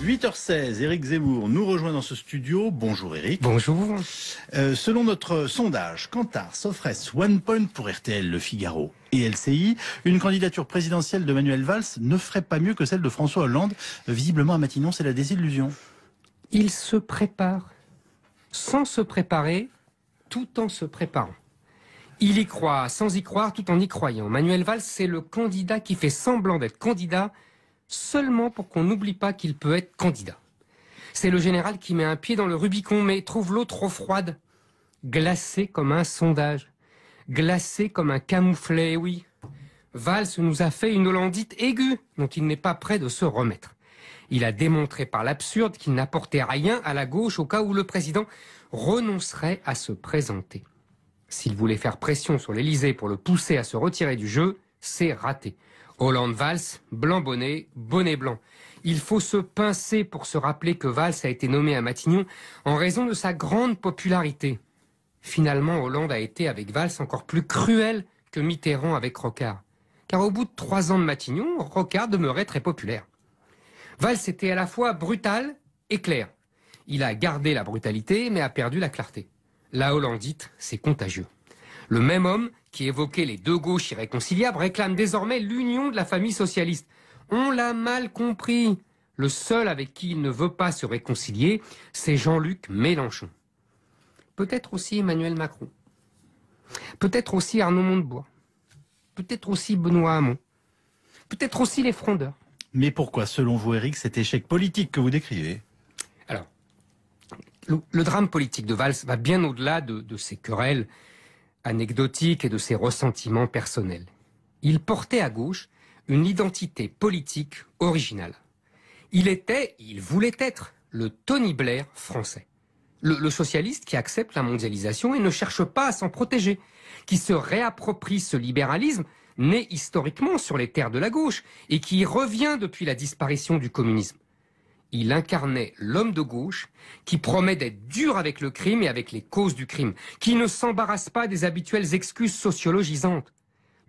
8h16, Éric Zemmour nous rejoint dans ce studio. Bonjour Éric. Bonjour. Selon notre sondage, Kantar s'offrait One Point pour RTL, Le Figaro et LCI, une candidature présidentielle de Manuel Valls ne ferait pas mieux que celle de François Hollande. Visiblement à Matignon, c'est la désillusion. Il se prépare sans se préparer, tout en se préparant. Il y croit sans y croire, tout en y croyant. Manuel Valls, c'est le candidat qui fait semblant d'être candidat seulement pour qu'on n'oublie pas qu'il peut être candidat. C'est le général qui met un pied dans le Rubicon, mais trouve l'eau trop froide, glacée comme un sondage, glacée comme un camouflet, oui. Valls nous a fait une hollandite aiguë, dont il n'est pas prêt de se remettre. Il a démontré par l'absurde qu'il n'apportait rien à la gauche au cas où le président renoncerait à se présenter. S'il voulait faire pression sur l'Élysée pour le pousser à se retirer du jeu, c'est raté. Hollande-Valls, blanc-bonnet, bonnet blanc. Il faut se pincer pour se rappeler que Valls a été nommé à Matignon en raison de sa grande popularité. Finalement, Hollande a été avec Valls encore plus cruel que Mitterrand avec Rocard. Car au bout de 3 ans de Matignon, Rocard demeurait très populaire. Valls était à la fois brutal et clair. Il a gardé la brutalité, mais a perdu la clarté. La hollandite, c'est contagieux. Le même homme qui évoquait les deux gauches irréconciliables réclame désormais l'union de la famille socialiste. On l'a mal compris. Le seul avec qui il ne veut pas se réconcilier, c'est Jean-Luc Mélenchon. Peut-être aussi Emmanuel Macron. Peut-être aussi Arnaud Montebourg. Peut-être aussi Benoît Hamon. Peut-être aussi les frondeurs. Mais pourquoi, selon vous, Éric, cet échec politique que vous décrivez? Alors, le drame politique de Valls va bien au-delà de ses querelles anecdotiques et de ses ressentiments personnels. Il portait à gauche une identité politique originale. Il voulait être le Tony Blair français. Le socialiste qui accepte la mondialisation et ne cherche pas à s'en protéger, qui se réapproprie ce libéralisme né historiquement sur les terres de la gauche et qui y revient depuis la disparition du communisme. Il incarnait l'homme de gauche qui promet d'être dur avec le crime et avec les causes du crime, qui ne s'embarrasse pas des habituelles excuses sociologisantes.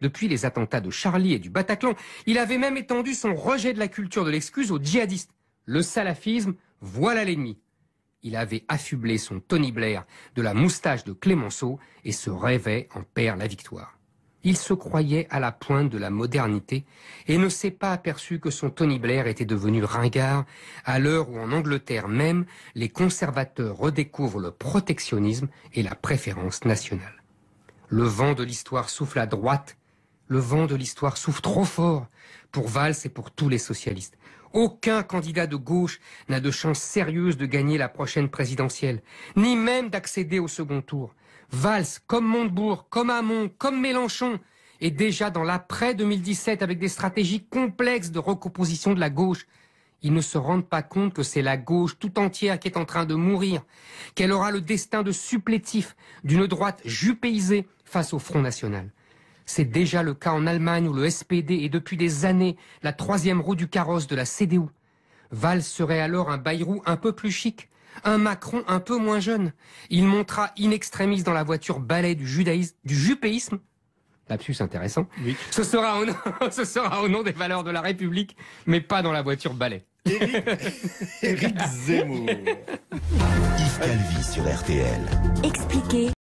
Depuis les attentats de Charlie et du Bataclan, il avait même étendu son rejet de la culture de l'excuse aux djihadistes. Le salafisme, voilà l'ennemi. Il avait affublé son Tony Blair de la moustache de Clémenceau et se rêvait en père la victoire. Il se croyait à la pointe de la modernité et ne s'est pas aperçu que son Tony Blair était devenu ringard à l'heure où en Angleterre même, les conservateurs redécouvrent le protectionnisme et la préférence nationale. Le vent de l'histoire souffle à droite, le vent de l'histoire souffle trop fort pour Valls et pour tous les socialistes. Aucun candidat de gauche n'a de chance sérieuse de gagner la prochaine présidentielle, ni même d'accéder au second tour. Valls, comme Montebourg, comme Hamon, comme Mélenchon, est déjà dans l'après-2017 avec des stratégies complexes de recomposition de la gauche. Ils ne se rendent pas compte que c'est la gauche tout entière qui est en train de mourir, qu'elle aura le destin de supplétif d'une droite jupéisée face au Front National. C'est déjà le cas en Allemagne où le SPD est depuis des années la 3e roue du carrosse de la CDU. Valls serait alors un Bayrou un peu plus chic, un Macron un peu moins jeune. Il montera in extremis dans la voiture balai du jupéisme. Lapsus intéressant. Oui. Ce sera au nom des valeurs de la République, mais pas dans la voiture balai. Éric Zemmour. Yves Calvi sur RTL. Expliquez.